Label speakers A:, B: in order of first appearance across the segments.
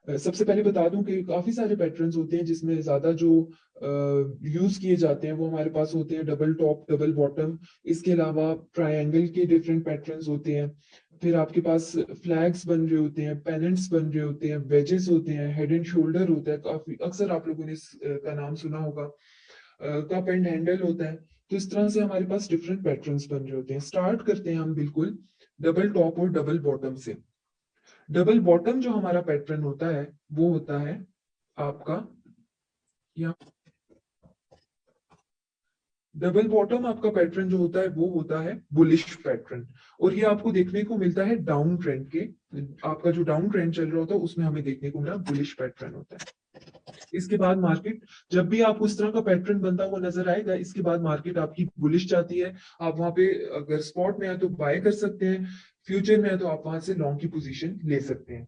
A: सबसे पहले बता दूं कि काफी सारे पैटर्न्स होते हैं जिसमें ज्यादा जो यूज किए जाते हैं वो हमारे पास होते हैं डबल टॉप, डबल बॉटम। इसके अलावा ट्रायंगल के डिफरेंट पैटर्न्स होते हैं। फिर आपके पास फ्लैग्स बन रहे होते हैं, पेनेंट्स बन रहे होते हैं, वेजेस होते हैं, हेड एंड शोल्डर होता है, काफी अक्सर आप लोगों ने इसका नाम सुना होगा। कप एंड हैंडल होता है। तो इस तरह से हमारे पास डिफरेंट पैटर्न्स बन रहे होते हैं। स्टार्ट करते हैं हम बिल्कुल डबल टॉप और डबल बॉटम से। डबल बॉटम जो हमारा पैटर्न होता है वो होता है आपका, या डबल बॉटम आपका पैटर्न जो होता है वो होता है बुलिश पैटर्न। और ये आपको देखने को मिलता है डाउन ट्रेंड के, आपका जो डाउन ट्रेंड चल रहा होता है उसमें हमें देखने को मिला बुलिश पैटर्न होता है। इसके बाद मार्केट, जब भी आपको इस तरह का पैटर्न बनता हुआ नजर आएगा, इसके बाद मार्केट आपकी बुलिश जाती है। आप वहां पे अगर स्पॉट में है तो बाय कर सकते हैं, फ्यूचर में है तो आप वहां से लॉन्ग की पोजीशन ले सकते हैं।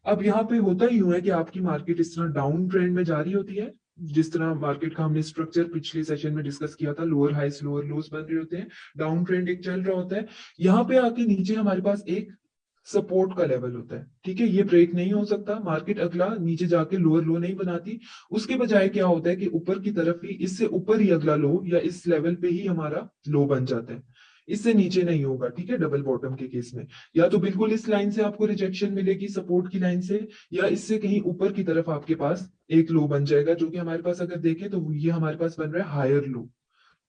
A: अब यहाँ पे होता ही यूं है कि आपकी मार्केट इस तरह डाउन ट्रेंड में जारी होती है। जिस तरह मार्केट का हमने स्ट्रक्चर पिछले सेशन में डिस्कस किया था, लोअर हाइस लोअर लोस बन रहे होते हैं, डाउन ट्रेंड एक चल रहा होता है। यहाँ पे आके नीचे हमारे पास एक सपोर्ट का लेवल होता है। ठीक है, ये ब्रेक नहीं हो सकता, मार्केट अगला नीचे जाके लोअर लो नहीं बनाती। उसके बजाय क्या होता है कि ऊपर की तरफ ही, इससे ऊपर ही अगला लो या इस लेवल पे ही हमारा लो बन जाता है, इससे नीचे नहीं होगा। ठीक है, डबल बॉटम के केस में या तो बिल्कुल इस लाइन से आपको रिजेक्शन मिलेगी सपोर्ट की लाइन से, या इससे कहीं ऊपर की तरफ आपके पास एक लो बन जाएगा, जो कि हमारे पास अगर देखें तो ये हमारे पास बन रहा है हायर लो।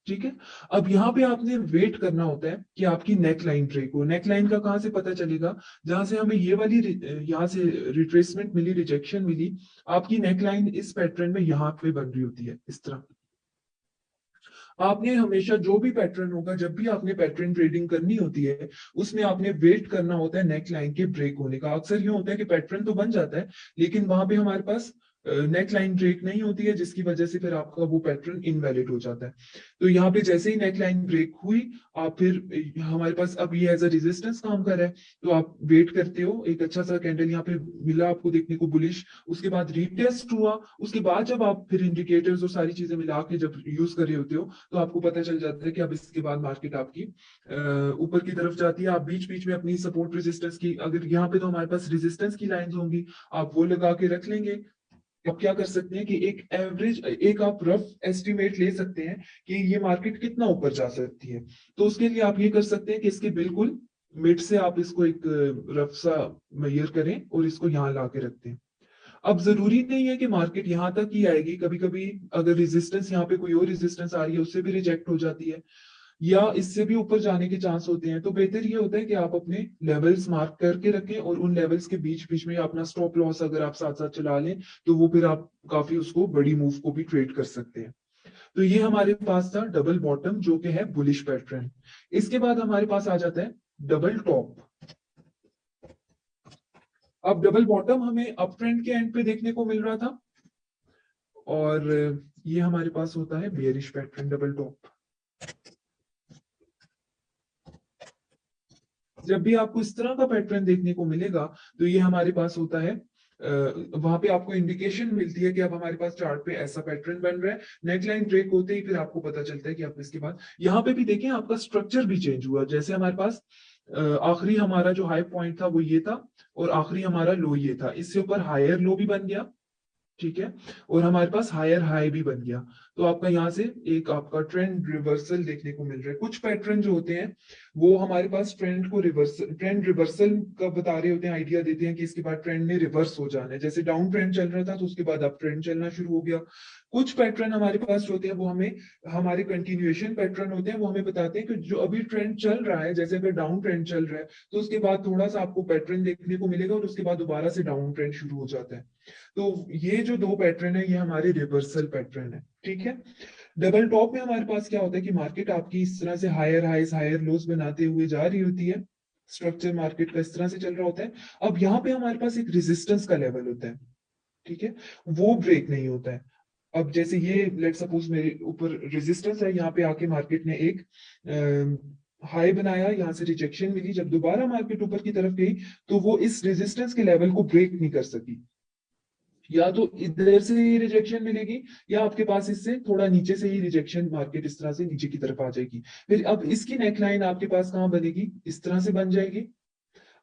A: ठीक है, अब यहाँ पे आपने वेट करना होता है कि आपकी नेक लाइन ब्रेक हो। नेक लाइन का कहाँ से पता चलेगा? जहां से हमें ये वाली यहाँ से रिट्रेसमेंट मिली, रिजेक्शन मिली, आपकी नेक लाइन इस पैटर्न में यहाँ पे बन रही होती है इस तरह। आपने हमेशा जो भी पैटर्न होगा, जब भी आपने पैटर्न ट्रेडिंग करनी होती है, उसमें आपने वेट करना होता है नेक लाइन के ब्रेक होने का। अक्सर ये होता है कि पैटर्न तो बन जाता है लेकिन वहां पे हमारे पास नेक लाइन ब्रेक नहीं होती है, जिसकी वजह से फिर आपका वो पैटर्न इनवैलिड हो जाता है। तो यहाँ पे जैसे ही नेक लाइन ब्रेक हुई, आप फिर हमारे पास अब ये एज अ रेजिस्टेंस काम कर रहा है, तो आप वेट करते हो। एक अच्छा सा कैंडल यहाँ पे मिला आपको देखने को बुलिश, उसके बाद रीटेस्ट हुआ। उसके बाद जब आप फिर इंडिकेटर्स और सारी चीजें मिला के जब यूज कर रहे होते हो, तो आपको पता चल जाता है कि अब इसके बाद मार्केट आपकी ऊपर की तरफ जाती है। आप बीच बीच में अपनी सपोर्ट रेजिस्टेंस की, अगर यहाँ पे तो हमारे पास रेजिस्टेंस की लाइंस होंगी, आप वो लगा के रख लेंगे। आप क्या कर सकते हैं कि एक एवरेज, एक आप रफ एस्टिमेट ले सकते हैं कि ये मार्केट कितना ऊपर जा सकती है। तो उसके लिए आप ये कर सकते हैं कि इसके बिल्कुल मिड से आप इसको एक रफ सा मेजर करें और इसको यहाँ ला के रखते हैं। अब जरूरी नहीं है कि मार्केट यहां तक ही आएगी, कभी कभी अगर रेजिस्टेंस यहाँ पे कोई और रेजिस्टेंस आ रही है उससे भी रिजेक्ट हो जाती है, या इससे भी ऊपर जाने के चांस होते हैं। तो बेहतर ये होता है कि आप अपने लेवल्स मार्क करके रखें और उन लेवल्स के बीच बीच में अपना स्टॉप लॉस अगर आप साथ साथ चला लें, तो वो फिर आप काफी उसको बड़ी मूव को भी ट्रेड कर सकते हैं। तो ये हमारे पास था डबल बॉटम जो कि है बुलिश पैटर्न। इसके बाद हमारे पास आ जाता है डबल टॉप। अब डबल बॉटम हमें अप ट्रेंड के एंड पे देखने को मिल रहा था, और ये हमारे पास होता है बेयरिश पैटर्न डबल टॉप। जब भी आपको इस तरह का पैटर्न देखने को मिलेगा, तो ये हमारे पास होता है, वहां पे आपको इंडिकेशन मिलती है कि अब हमारे पास चार्ट पे ऐसा पैटर्न बन रहा है। नेकलाइन ब्रेक होते ही फिर आपको पता चलता है कि अब इसके बाद यहाँ पे भी देखें आपका स्ट्रक्चर भी चेंज हुआ। जैसे हमारे पास आखिरी हमारा जो हाई पॉइंट था वो ये था, और आखिरी हमारा लो ये था, इससे ऊपर हायर लो भी बन गया। ठीक है, और हमारे पास हायर हाई भी बन गया। तो आपका यहाँ से एक आपका ट्रेंड रिवर्सल देखने को मिल रहा है। कुछ पैटर्न जो होते हैं वो हमारे पास ट्रेंड को रिवर्सल, ट्रेंड रिवर्सल का बता रहे होते हैं, आइडिया देते हैं कि इसके बाद ट्रेंड में रिवर्स हो जाना है। जैसे डाउन ट्रेंड चल रहा था तो उसके बाद अप ट्रेंड चलना शुरू हो गया। कुछ पैटर्न हमारे पास होते हैं वो हमें, हमारे कंटिन्यूएशन पैटर्न होते हैं, वो हमें बताते हैं कि जो अभी ट्रेंड चल रहा है, जैसे अगर डाउन ट्रेंड चल रहा है तो उसके बाद थोड़ा सा आपको पैटर्न देखने को मिलेगा और उसके बाद दोबारा से डाउन ट्रेंड शुरू हो जाता है। तो ये जो दो पैटर्न है ये हमारे रिवर्सल पैटर्न है। ठीक है, डबल टॉप में हमारे पास क्या होता है कि मार्केट आपकी इस तरह से हायर हाइस हायर लोस बनाते हुए जा रही होती है। स्ट्रक्चर मार्केट का इस तरह से चल रहा होता है। अब यहाँ पे हमारे पास एक रेजिस्टेंस का लेवल होता है। ठीक है, वो ब्रेक नहीं होता है। अब जैसे ये लेट सपोज मेरे ऊपर रेजिस्टेंस है, यहाँ पे आके मार्केट ने एक हाई बनाया, यहाँ से रिजेक्शन मिली, जब दोबारा मार्केट ऊपर की तरफ गई तो वो इस रेजिस्टेंस के लेवल को ब्रेक नहीं कर सकी। या तो इधर से ही रिजेक्शन मिलेगी, या आपके पास इससे थोड़ा नीचे से ही रिजेक्शन, मार्केट इस तरह से नीचे की तरफ आ जाएगी। फिर अब इसकी नेकलाइन आपके पास कहाँ बनेगी? इस तरह से बन जाएगी।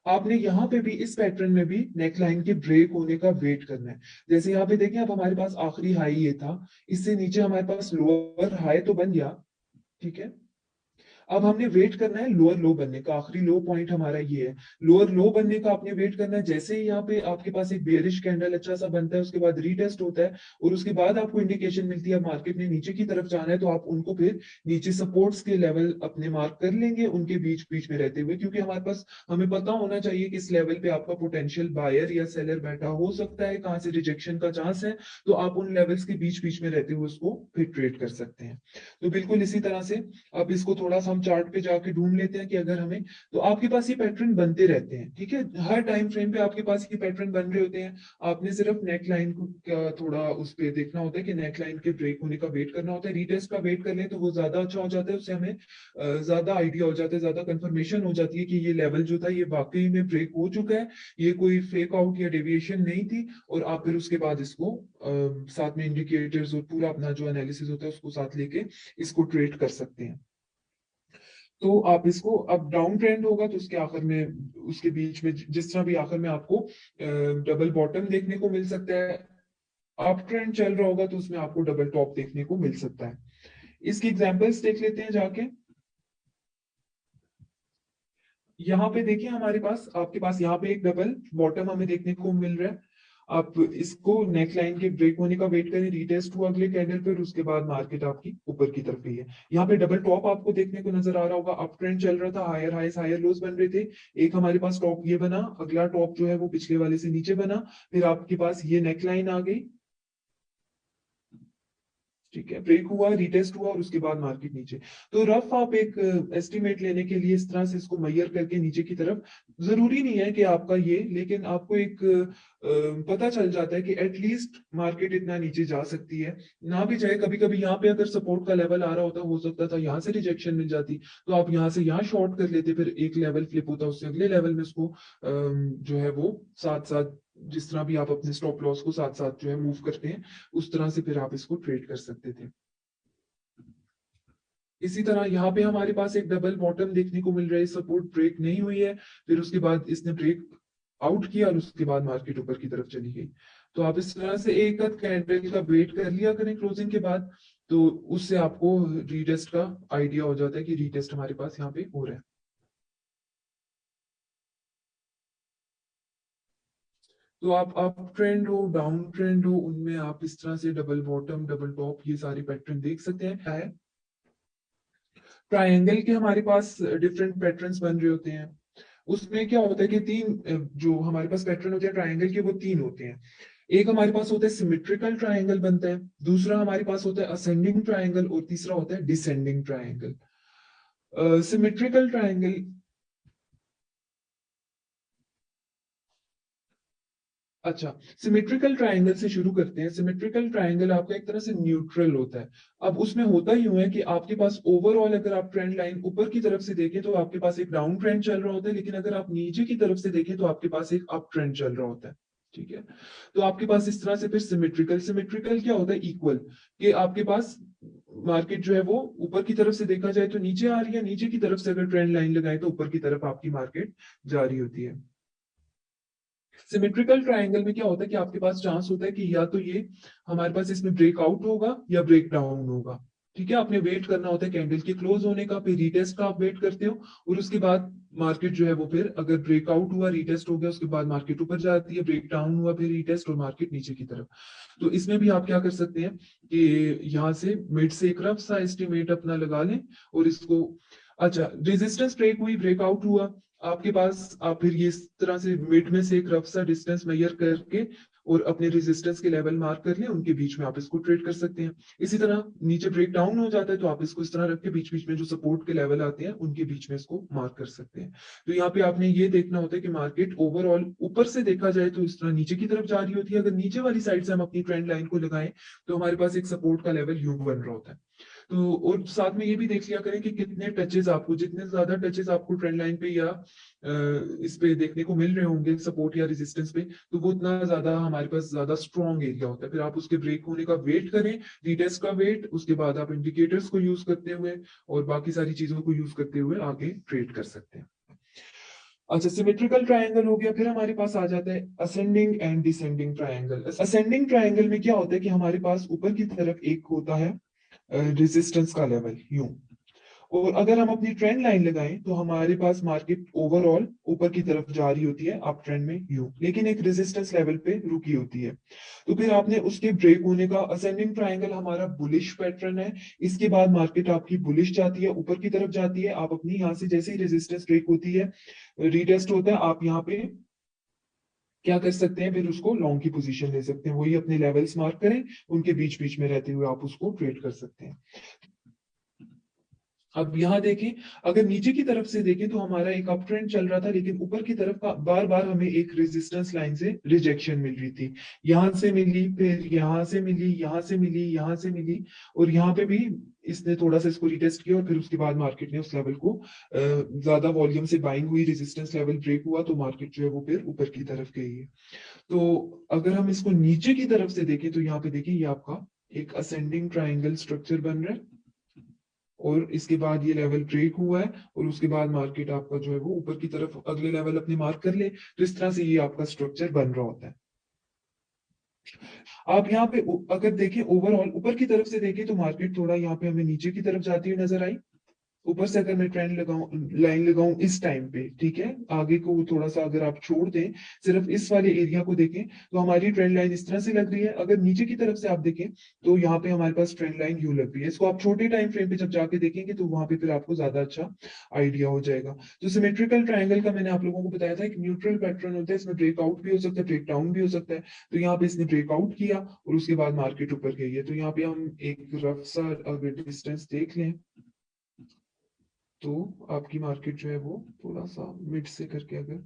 A: आपने यहाँ पे भी इस पैटर्न में भी नेकलाइन के ब्रेक होने का वेट करना है। जैसे यहाँ पे देखिए, अब हमारे पास आखिरी हाई ये था, इससे नीचे हमारे पास लोअर हाई तो बन गया, ठीक है। अब हमने वेट करना है लोअर लो बनने का, आखिरी लो पॉइंट हमारा ये है। लोअर लो बनने का आपने वेट करना है। जैसे ही यहाँ पे आपके पास एक बेयरिश कैंडल अच्छा सा बनता है, उसके बाद रीटेस्ट होता है और उसके बाद आपको इंडिकेशन मिलती है मार्केट ने नीचे की तरफ जाना है, तो आप उनको फिर नीचे सपोर्ट्स के लेवल अपने मार्क कर लेंगे उनके बीच बीच में रहते हुए, क्योंकि हमारे पास हमें पता होना चाहिए कि इस लेवल पे आपका पोटेंशियल बायर या सेलर बैठा हो सकता है, कहाँ से रिजेक्शन का चांस है, तो आप उन लेवल्स के बीच बीच में रहते हुए उसको फिर ट्रेड कर सकते हैं। तो बिल्कुल इसी तरह से अब इसको थोड़ा सा हम चार्ट पे जाके ढूंढ लेते हैं कि अगर हमें, तो आपके पास ये पैटर्न बनते रहते हैं, ठीक है, हर टाइम फ्रेम पे आपके पास ये पैटर्न बन रहे होते हैं। आपने सिर्फ नेक लाइन को क्या थोड़ा उस पे देखना होता है कि नेक लाइन के ब्रेक होने का वेट करना होता है। रीटेस्ट का वेट कर लें तो वो ज्यादा अच्छा हो जाता है, उससे हमें ज्यादा आइडिया हो जाता है, ज्यादा कंफर्मेशन हो जाती है कि ये लेवल जो था ये वाकई में ब्रेक हो चुका है, ये कोई फेक आउट या डेविएशन नहीं थी। और आप फिर उसके बाद इसको साथ में इंडिकेटर्स और पूरा अपना जो एनालिसिस होता है उसको साथ लेके इसको ट्रेड कर सकते हैं। तो आप इसको, अब डाउन ट्रेंड होगा तो उसके आखिर में, उसके बीच में जिस तरह भी आखिर में आपको डबल बॉटम देखने को मिल सकता है। अप ट्रेंड चल रहा होगा तो उसमें आपको डबल टॉप देखने को मिल सकता है। इसकी एग्जांपल्स देख लेते हैं जाके। यहाँ पे देखिए हमारे पास, आपके पास यहाँ पे एक डबल बॉटम हमें देखने को मिल रहा है। आप इसको नेक लाइन के ब्रेक होने का वेट करें, रीटेस्ट हुआ अगले कैंडल पर, उसके बाद मार्केट आपकी ऊपर की तरफ गई है। यहाँ पे डबल टॉप आपको देखने को नजर आ रहा होगा, अप ट्रेंड चल रहा था, हायर हाइस हायर लोज बन रहे थे। एक हमारे पास टॉप ये बना, अगला टॉप जो है वो पिछले वाले से नीचे बना, फिर आपके पास ये नेक लाइन आ गई, ठीक है, ब्रेक हुआ, रिटेस्ट हुआ और उसके बाद मार्केट नीचे। तो रफ आप एक एस्टिमेट लेने के लिए इस तरह से इसको मैयर करके नीचे की तरफ, जरूरी नहीं है कि आपका ये, लेकिन आपको एक पता चल जाता है कि एटलीस्ट मार्केट इतना नीचे जा सकती है, ना भी जाए। कभी कभी यहाँ पे अगर सपोर्ट का लेवल आ रहा होता, हो सकता था यहाँ से रिजेक्शन मिल जाती, तो आप यहाँ से यहाँ शॉर्ट कर लेते, फिर एक लेवल फ्लिप होता, उससे अगले लेवल में उसको जो है वो साथ साथ, जिस तरह भी आप अपने स्टॉप लॉस को साथ साथ जो है मूव करते हैं, उस तरह से फिर आप इसको ट्रेड कर सकते थे। इसी तरह यहाँ पे हमारे पास एक डबल बॉटम देखने को मिल रहा है, सपोर्ट ब्रेक नहीं हुई है, फिर उसके बाद इसने ब्रेक आउट किया और उसके बाद मार्केट ऊपर की तरफ चली गई। तो आप इस तरह से एक आध कैंडल का वेट कर लिया करें क्लोजिंग के बाद, तो उससे आपको रीटेस्ट का आइडिया हो जाता है कि रीटेस्ट हमारे पास यहाँ पे हो रहा है। तो आप अप ट्रेंड हो, डाउन ट्रेंड हो, उनमें आप इस तरह से डबल बॉटम, डबल टॉप, ये सारे पैटर्न देख सकते हैं। क्या है, ट्रायंगल के हमारे पास डिफरेंट पैटर्न्स बन रहे होते हैं। उसमें क्या होता है कि तीन जो हमारे पास पैटर्न होते हैं ट्रायंगल के, वो तीन होते हैं। एक हमारे पास होता है सिमेट्रिकल ट्रायंगल बनता है, दूसरा हमारे पास होता है असेंडिंग ट्रायंगल और तीसरा होता है डिसेंडिंग ट्रायंगल। सिमेट्रिकल ट्रायंगल, अच्छा, सिमेट्रिकल ट्रायंगल से शुरू करते हैं। सिमेट्रिकल ट्रायंगल आपका एक तरह से न्यूट्रल होता है। अब उसमें होता यूं है कि आपके पास ओवरऑल अगर आप ट्रेंड लाइन ऊपर की तरफ से देखें तो आपके पास एक डाउन ट्रेंड चल रहा होता है, लेकिन अगर आप नीचे की तरफ से देखें तो आपके पास एक अप ट्रेंड चल रहा होता है, ठीक है। तो आपके पास इस तरह से फिर सिमेट्रिकल, सिमेट्रिकल क्या होता है, इक्वल, कि आपके पास मार्केट जो है वो ऊपर की तरफ से देखा जाए तो नीचे आ रही है, नीचे की तरफ से अगर ट्रेंड लाइन लगाए तो ऊपर की तरफ आपकी मार्केट जा रही होती है। सिमेट्रिकल ट्रायंगल में क्या होता है कि आपके पास चांस होता है कि या तो ये हमारे पास इसमें ब्रेकआउट होगा या ब्रेक डाउन होगा, ठीक है। आपने वेट करना होता है कैंडल के क्लोज होने का, फिर रीटेस्ट का आप वेट करते हो, और उसके बाद मार्केट जो है वो फिर अगर ब्रेकआउट हुआ, रीटेस्ट हो गया, उसके बाद मार्केट ऊपर जाती है, ब्रेक डाउन हुआ, फिर रीटेस्ट और मार्केट नीचे की तरफ। तो इसमें भी आप क्या कर सकते हैं कि यहाँ से मिड से एक रफ सा एस्टिमेट अपना लगा लें और इसको, अच्छा, रेजिस्टेंस ब्रेक हुई, ब्रेकआउट हुआ, आपके पास आप फिर ये इस तरह से मिड में से एक रफ सा डिस्टेंस मेजर करके और अपने रेजिस्टेंस के लेवल मार्क कर लें, उनके बीच में आप इसको ट्रेड कर सकते हैं। इसी तरह नीचे ब्रेक डाउन हो जाता है तो आप इसको इस तरह रख के बीच बीच में जो सपोर्ट के लेवल आते हैं उनके बीच में इसको मार्क कर सकते हैं। तो यहाँ पे आपने ये देखना होता है कि मार्केट ओवरऑल ऊपर से देखा जाए तो इस तरह नीचे की तरफ जा रही होती है, अगर नीचे वाली साइड से हम अपनी ट्रेंड लाइन को लगाएं तो हमारे पास एक सपोर्ट का लेवल यू बन रहा होता है। तो और साथ में ये भी देख लिया करें कि कितने टचेस आपको, जितने ज्यादा टचेस आपको ट्रेंड लाइन पे या इस पे देखने को मिल रहे होंगे सपोर्ट या रेजिस्टेंस पे, तो वो उतना ज्यादा हमारे पास ज्यादा स्ट्रॉन्ग एरिया होता है। फिर आप उसके ब्रेक होने का वेट करें, रीटेस्ट का वेट, उसके बाद आप इंडिकेटर्स को यूज करते हुए और बाकी सारी चीजों को यूज करते हुए आगे ट्रेड कर सकते हैं। अच्छा, सिमेट्रिकल ट्रायंगल हो गया। फिर हमारे पास आ जाता है ascending and descending triangle. Ascending triangle में क्या होता है कि हमारे पास ऊपर की तरफ एक होता है रेजिस्टेंस का लेवल यूं, और अगर हम अपनी ट्रेंड लाइन लगाएं तो हमारे पास मार्केट ओवरऑल ऊपर की तरफ जा रही होती है अप ट्रेंड में यूं, लेकिन एक रेजिस्टेंस लेवल पे रुकी होती है। तो फिर आपने उसके ब्रेक होने का, असेंडिंग ट्रायंगल हमारा बुलिश पैटर्न है, इसके बाद मार्केट आपकी बुलिश जाती है, ऊपर की तरफ जाती है, आप अपनी यहाँ से जैसे ही रेजिस्टेंस ब्रेक होती है, रीटेस्ट होता है, आप यहाँ पे क्या कर सकते हैं, फिर उसको लॉन्ग की पोजीशन ले सकते हैं। वही अपने लेवल्स मार्क करें, उनके बीच बीच में रहते हुए आप उसको ट्रेड कर सकते हैं। अब यहाँ देखें, अगर नीचे की तरफ से देखें तो हमारा एक अप ट्रेंड चल रहा था, लेकिन ऊपर की तरफ का बार बार हमें एक रेजिस्टेंस लाइन से रिजेक्शन मिल रही थी। यहां से मिली, फिर यहां से मिली, यहां से मिली, यहां से मिली, और यहाँ पे भी इसने थोड़ा सा इसको रिटेस्ट किया, और फिर उसके बाद मार्केट ने उस लेवल को ज्यादा वॉल्यूम से बाइंग हुई, रेजिस्टेंस लेवल ब्रेक हुआ, तो मार्केट जो है वो फिर ऊपर की तरफ गई है। तो अगर हम इसको नीचे की तरफ से देखें तो यहाँ पे देखिए, ये आपका एक असेंडिंग ट्राइंगल स्ट्रक्चर बन रहा है, और इसके बाद ये लेवल ब्रेक हुआ है, और उसके बाद मार्केट आपका जो है वो ऊपर की तरफ अगले लेवल अपने मार्क कर ले, तो इस तरह से ये आपका स्ट्रक्चर बन रहा होता है। आप यहाँ पे अगर देखें ओवरऑल ऊपर की तरफ से देखें तो मार्केट थोड़ा यहाँ पे हमें नीचे की तरफ जाती हुई नजर आई। ऊपर से अगर मैं ट्रेंड लगाऊं, लाइन लगाऊं इस टाइम पे, ठीक है, आगे को थोड़ा सा अगर आप छोड़ दें, सिर्फ इस वाले एरिया को देखें, तो हमारी ट्रेंड लाइन इस तरह से लग रही है। अगर नीचे की तरफ से आप देखें तो यहाँ पे हमारे पास ट्रेंड लाइन यू लग रही है। इसको आप छोटे टाइम फ्रेम पे जब जाके देखेंगे तो वहां पे फिर आपको ज्यादा अच्छा आइडिया हो जाएगा। तो सिमेट्रिकल ट्रायंगल का मैंने आप लोगों को बताया था, एक न्यूट्रल पैटर्न होता है, इसमें ब्रेकआउट भी हो सकता है, ब्रेक डाउन भी हो सकता है। तो यहाँ पे इसने ब्रेकआउट किया और उसके बाद मार्केट ऊपर गई है। तो यहाँ पे हम एक रफ सा अगर डिस्टेंस देख लें तो आपकी मार्केट जो है वो थोड़ा सा मिड से करके अगर,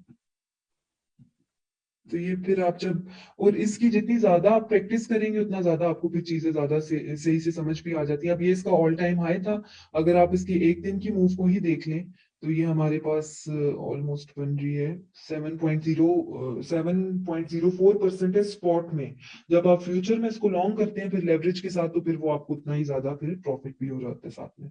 A: तो ये फिर आप जब, और इसकी जितनी ज्यादा आप प्रैक्टिस करेंगे उतना ज्यादा आपको फिर चीजें ज्यादा सही से समझ भी आ जाती है। अब ये इसका ऑल टाइम हाई था, अगर आप इसकी एक दिन की मूव को ही देख लें तो ये हमारे पास ऑलमोस्ट बन रही है 7.04% है स्पॉट में। जब आप फ्यूचर में इसको लॉन्ग करते हैं फिर लेवरेज के साथ, तो फिर वो आपको उतना ही ज्यादा फिर प्रॉफिट भी हो जाता है साथ में।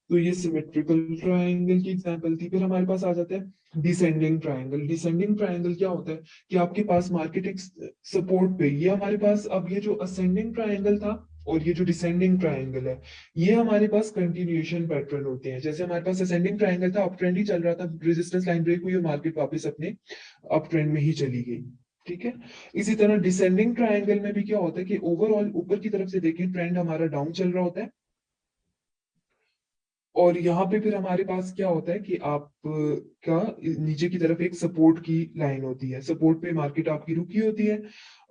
A: तो ये सिमेट्रिकल ट्रायंगल की एग्जांपल थी। फिर हमारे पास आ जाता है डिसेंडिंग ट्रायंगल। डिसेंडिंग ट्रायंगल क्या होता है कि आपके पास मार्केट एक सपोर्ट पे, ये हमारे पास, अब ये जो असेंडिंग ट्रायंगल था और ये जो डिसेंडिंग ट्रायंगल है, ये हमारे पास कंटिन्यूएशन पैटर्न होते हैं। जैसे हमारे पास असेंडिंग ट्रायंगल था, अप ट्रेंड ही चल रहा था, रेजिस्टेंस लाइन ब्रेक हुई और मार्केट वापस अपने अप ट्रेंड में ही चली गई। ठीक है, इसी तरह डिसेंडिंग ट्रायंगल में भी क्या होता है कि ओवरऑल ऊपर की तरफ से देखें ट्रेंड हमारा डाउन चल रहा होता है, और यहाँ पे फिर हमारे पास क्या होता है कि आप का नीचे की तरफ एक सपोर्ट की लाइन होती है, सपोर्ट पे मार्केट आपकी रुकी होती है,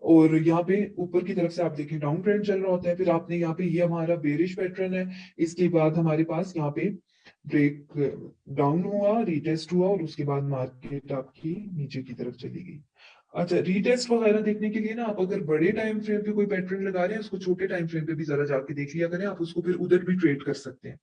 A: और यहाँ पे ऊपर की तरफ से आप देखें डाउन ट्रेंड चल रहा होता है। फिर आपने यहाँ पे ये हमारा बेरिश पैटर्न है, इसके बाद हमारे पास यहाँ पे ब्रेक डाउन हुआ, रीटेस्ट हुआ, और उसके बाद मार्केट आपकी नीचे की तरफ चली गई। अच्छा, रीटेस्ट वगैरह देखने के लिए ना, आप अगर बड़े टाइम फ्रेम पे कोई पैटर्न लगा रहे हैं, उसको छोटे टाइम फ्रेम पे भी जरा जाके देख लिया करें, आप उसको फिर उधर भी ट्रेड कर सकते हैं।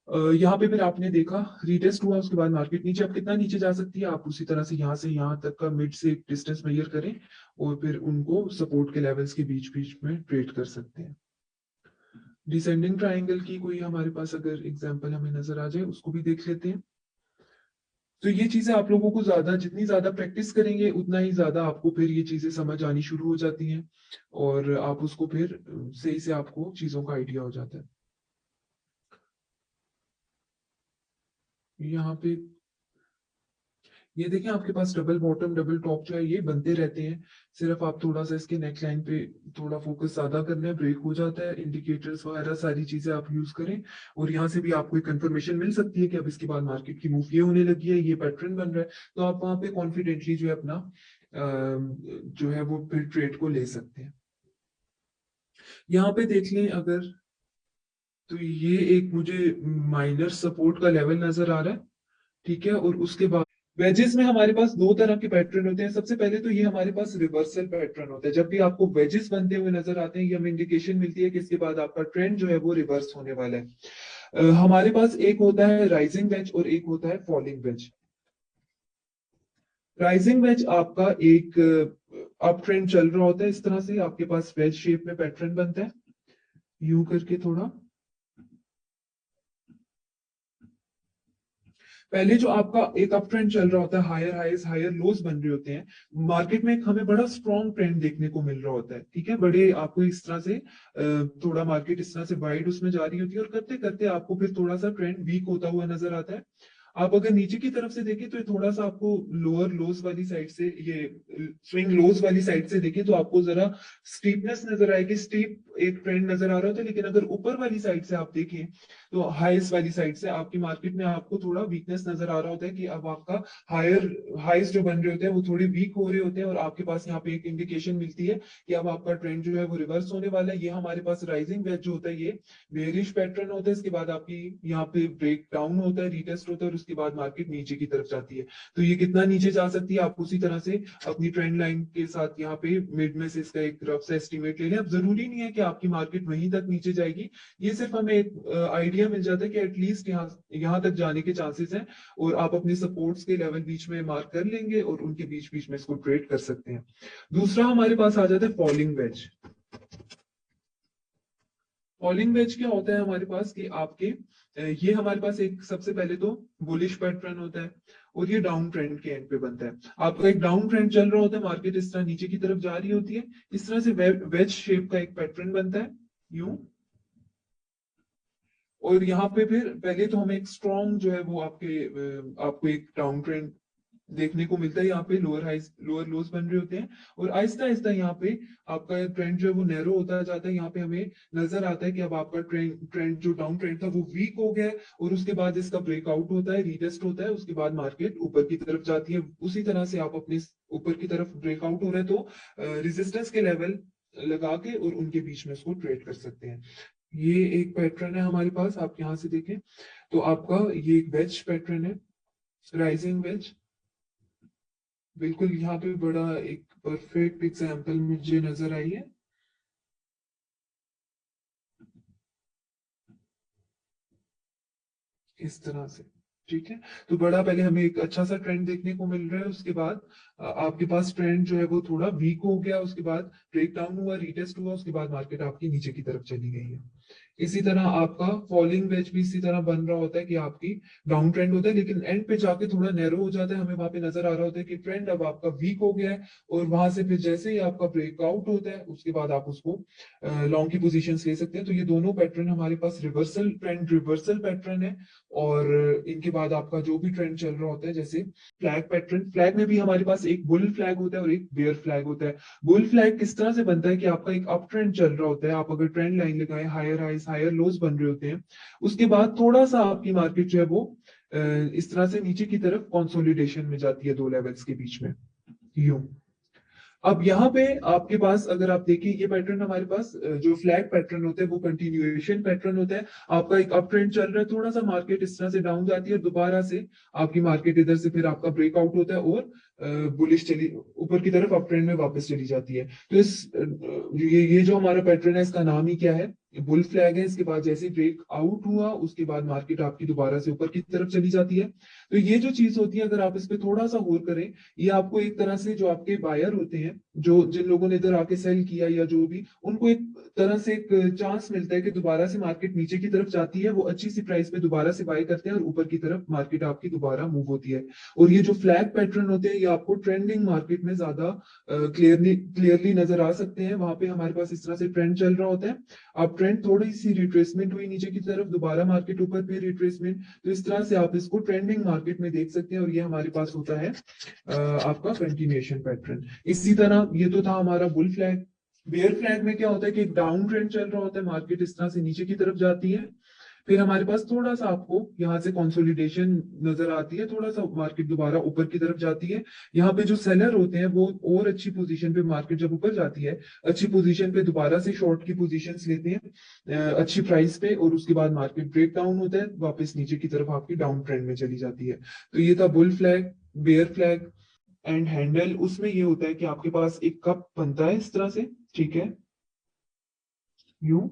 A: यहाँ पे फिर आपने देखा रीटेस्ट हुआ, उसके बाद मार्केट नीचे, अब कितना नीचे जा सकती है, आप उसी तरह से यहाँ से यहाँ तक का मिड से डिस्टेंस मेजर करें, और फिर उनको सपोर्ट के लेवल्स के बीच बीच में ट्रेड कर सकते हैं। डिसेंडिंग ट्राइंगल की कोई हमारे पास अगर एग्जांपल हमें नजर आ जाए, उसको भी देख लेते हैं। तो ये चीजें आप लोगों को ज्यादा, जितनी ज्यादा प्रैक्टिस करेंगे उतना ही ज्यादा आपको फिर ये चीजें समझ आनी शुरू हो जाती हैं, और आप उसको फिर सही से आपको चीजों का आइडिया हो जाता है। यहाँ पे ये देखें, आपके पास डबल बॉटम डबल टॉप जो है ये बनते रहते हैं, सिर्फ आप थोड़ा सा इसके नेक लाइन पे थोड़ा फोकस ज्यादा करना है, ब्रेक हो जाता है, इंडिकेटर्स वगैरह सारी चीजें आप यूज करें, और यहाँ से भी आपको एक कंफर्मेशन मिल सकती है कि अब इसके बाद मार्केट की मूव ये होने लगी है, ये पैटर्न बन रहा है, तो आप वहां पे कॉन्फिडेंटली जो है अपना जो है वो फिर ट्रेड को ले सकते हैं। यहाँ पे देख लें अगर, तो ये एक मुझे माइनर सपोर्ट का लेवल नजर आ रहा है, ठीक है, और उसके बाद वेजेस में हमारे पास दो तरह के पैटर्न होते हैं। सबसे पहले तो ये हमारे पास रिवर्सल पैटर्न होता है, जब भी आपको वेजेस बनते हुए नजर आते हैं, ये हमें इंडिकेशन मिलती है कि इसके बाद आपका ट्रेंड जो है वो रिवर्स होने वाला है। हमारे पास एक होता है राइजिंग वेज और एक होता है फॉलिंग वेज। राइजिंग वेज आपका एक अप ट्रेंड चल रहा होता है, इस तरह से आपके पास वेज शेप में पैटर्न बनता है, यूं करके थोड़ा, पहले जो आपका एक अप ट्रेंड चल रहा होता है, हायर हाईज हायर लोज बन रहे होते हैं, मार्केट में एक हमें बड़ा स्ट्रॉन्ग ट्रेंड देखने को मिल रहा होता है, ठीक है, बड़े आपको इस तरह से थोड़ा मार्केट इस तरह से वाइड उसमें जा रही होती है, और करते करते आपको फिर थोड़ा सा ट्रेंड वीक होता हुआ नजर आता है। आप अगर नीचे की तरफ से देखें तो ये थोड़ा सा आपको लोअर लोज वाली साइड से, ये स्विंग लोज वाली साइड से देखें तो आपको जरा स्टीपनेस नजर आएगी, स्टीप एक ट्रेंड नजर आ रहा होता है। लेकिन अगर ऊपर वाली साइड से आप देखें तो हाईस वाली साइड से आपकी मार्केट में आपको थोड़ा वीकनेस नजर आ रहा होता है कि अब आपका हायर हाईस जो बन रहे होते हैं वो थोड़े वीक हो रहे होते हैं, और आपके पास यहाँ पे एक इंडिकेशन मिलती है कि अब आपका ट्रेंड जो है वो रिवर्स होने वाला है। ये हमारे पास राइजिंग वेज जो होता है ये बेरिश पैटर्न होता है, इसके बाद आपकी यहाँ पे ब्रेक डाउन होता है, रीटेस्ट होता है, और उसके बाद मार्केट नीचे की तरफ जाती है। तो ये कितना नीचे जा सकती है आप उसी तरह से अपनी ट्रेंड लाइन के साथ यहाँ पे मिड में से इसका एक रफ सा एस्टिमेट ले लें। अब जरूरी नहीं है कि आपकी मार्केट वहीं तक नीचे जाएगी, ये सिर्फ हमें एक आइडिया मिल जाता है कि एटलीस्ट यहाँ तक जाने के चांसेस हैं, और आप अपने सपोर्ट्स के लेवल बीच में मार्क कर लेंगे और उनके बीच बीच में इसको ट्रेड कर सकते हैं। दूसरा हमारे पास आ जाता है फॉलिंग वेज। फॉलिंग वेज क्या होता है हमारे पास कि आपके ये हमारे पास एक सबसे पहले तो बुलिश पैटर्न होता है, और ये डाउन ट्रेंड के एंड पे बनता है। आपका एक डाउन ट्रेंड चल रहा होता है, मार्केट इस तरह नीचे की तरफ जा रही होती है, इस तरह से वेज शेप का एक पैटर्न बनता है, यूं। और यहाँ पे फिर पहले तो हमें एक स्ट्रॉन्ग जो है वो आपको एक डाउन ट्रेंड देखने को मिलता है, यहाँ पे लोअर हाइस लोअर लोज बन रहे होते हैं, और आहिस्ता आहिस्ता यहाँ पे आपका ट्रेंड जो है वो नैरो होता जाता है। यहाँ पे हमें नजर आता है कि अब आपका ट्रेंड जो डाउन ट्रेंड था वो वीक हो गया है, और उसके बाद इसका ब्रेकआउट होता है, रीटेस्ट होता है, उसके बाद मार्केट ऊपर की तरफ जाती है। उसी तरह से आप अपने ऊपर की तरफ ब्रेकआउट हो रहे हैं तो रेजिस्टेंस के लेवल लगा के और उनके बीच में उसको ट्रेड कर सकते हैं। ये एक पैटर्न है हमारे पास, आप यहाँ से देखें तो आपका ये एक वेज पैटर्न है, राइजिंग वेज। बिल्कुल यहाँ पे बड़ा एक परफेक्ट एग्जांपल मुझे नजर आई है, इस तरह से, ठीक है। तो बड़ा पहले हमें एक अच्छा सा ट्रेंड देखने को मिल रहा है, उसके बाद आपके पास ट्रेंड जो है वो थोड़ा वीक हो गया, उसके बाद ब्रेक डाउन हुआ, रीटेस्ट हुआ, उसके बाद मार्केट आपकी नीचे की तरफ चली गई है। इसी तरह आपका फॉलिंग वेज भी इसी तरह बन रहा होता है कि आपकी डाउन ट्रेंड होता है, लेकिन एंड पे जाके थोड़ा नैरो हो जाता है, हमें वहां पे नजर आ रहा होता है कि ट्रेंड अब आपका वीक हो गया है, और वहां से फिर जैसे ही आपका ब्रेकआउट होता है उसके बाद आप उसको लॉन्ग की पोजीशन ले सकते हैं। तो ये दोनों पैटर्न हमारे पास रिवर्सल ट्रेंड रिवर्सल पैटर्न है, और इनके बाद आपका जो भी ट्रेंड चल रहा होता है, जैसे फ्लैग पैटर्न, फ्लैग में भी हमारे पास एक बुल फ्लैग होता है और एक बेयर फ्लैग होता है। बुल फ्लैग किस तरह से बनता है कि आपका एक अप ट्रेंड चल रहा होता है, आप अगर ट्रेंड लाइन लगाए, हायर हाइस हायर लोज बन रहे होते हैं, उसके बाद थोड़ा सा आपकी मार्केट जो है वो इस तरह से नीचे की तरफ कंसोलिडेशन में जाती है दो लेवल्स के बीच में, यूं। अब यहाँ पे आपके पास अगर आप देखिए ये पैटर्न हमारे पास जो फ्लैग पैटर्न होता है वो कंटिन्यूएशन पैटर्न होता है। आपका एक अप ट्रेंड चल रहा है, थोड़ा सा मार्केट इस तरह से डाउन जाती है, दोबारा से आपकी मार्केट इधर से फिर आपका ब्रेकआउट होता है, और बुलिश चली ऊपर की तरफ अप ट्रेंड में वापस चली जाती है। तो ये जो हमारा पैटर्न है इसका नाम ही क्या है, बुल फ्लैग है। इसके बाद जैसे ब्रेक आउट हुआ उसके बाद मार्केट आपकी दोबारा से ऊपर की तरफ चली जाती है। तो ये जो चीज होती है अगर आप इस पे थोड़ा सा गौर करें, ये आपको एक तरह से जो आपके बायर होते हैं, जो जिन लोगों ने इधर आके सेल किया या जो भी, उनको एक तरह से एक चांस मिलता है कि दोबारा से मार्केट नीचे की तरफ जाती है, वो अच्छी सी प्राइस पे दोबारा से बाय करते हैं, और ऊपर की तरफ मार्केट आपकी दोबारा मूव होती है। और ये जो फ्लैग पैटर्न होते हैं ये आपको ट्रेंडिंग मार्केट में ज्यादा क्लियरली क्लियरली नजर आ सकते हैं। वहां पे हमारे पास इस तरह से ट्रेंड चल रहा होता है, अब ट्रेंड थोड़ी सी रिट्रेसमेंट हुई नीचे की तरफ, दोबारा मार्केट ऊपर पे रिट्रेसमेंट, तो इस तरह से आप इसको ट्रेंडिंग मार्केट में देख सकते हैं, और ये हमारे पास होता है आपका कंटिन्यूएशन पैटर्न। इसी तरह ये तो था हमारा बुल फ्लैग। बेयर फ्लैग में क्या होता है कि एक डाउन ट्रेंड चल रहा होता है, मार्केट इस तरह से नीचे की तरफ जाती है, फिर हमारे पास थोड़ा सा आपको यहाँ से कंसोलिडेशन नजर आती है, थोड़ा सा मार्केट दोबारा ऊपर की तरफ जाती है। यहाँ पे जो सेलर होते हैं वो और अच्छी पोजीशन पे, मार्केट जब ऊपर जाती है अच्छी पोजीशन पे दोबारा से शॉर्ट की पोजीशंस लेते हैं अच्छी प्राइस पे, और उसके बाद मार्केट ब्रेक डाउन होता है, वापस नीचे की तरफ आपकी डाउन ट्रेंड में चली जाती है। तो ये था bull flag, bear flag and handle. उसमें ये होता है कि आपके पास एक कप बनता है इस तरह से, ठीक है, यूं।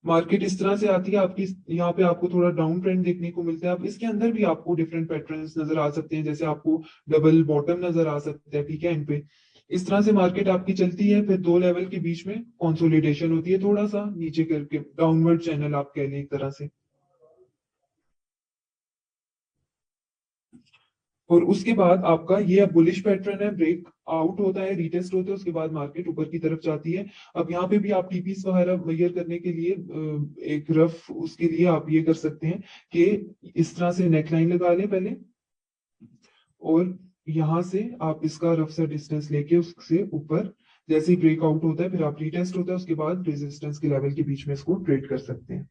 A: मार्केट इस तरह से आती है आपकी, यहाँ पे आपको थोड़ा डाउन ट्रेंड देखने को मिलता है। अब इसके अंदर भी आपको डिफरेंट पैटर्न्स नजर आ सकते हैं, जैसे आपको डबल बॉटम नजर आ सकता है, ठीक है, इन पे इस तरह से मार्केट आपकी चलती है, फिर दो लेवल के बीच में कंसोलिडेशन होती है, थोड़ा सा नीचे करके डाउनवर्ड चैनल आप कह लें एक तरह से। और उसके बाद आपका ये अब बुलिश पैटर्न है, ब्रेक आउट होता है, रीटेस्ट होता है, उसके बाद मार्केट ऊपर की तरफ जाती है। अब यहाँ पे भी आप टीपीस वगैरह मेजर करने के लिए एक रफ उसके लिए आप ये कर सकते हैं कि इस तरह से नेकलाइन लगा लें पहले, और यहाँ से आप इसका रफ सा डिस्टेंस लेके उससे ऊपर जैसे ही ब्रेकआउट होता है फिर आप रीटेस्ट होता है, उसके बाद रेजिस्टेंस के लेवल के बीच में इसको ट्रेड कर सकते हैं।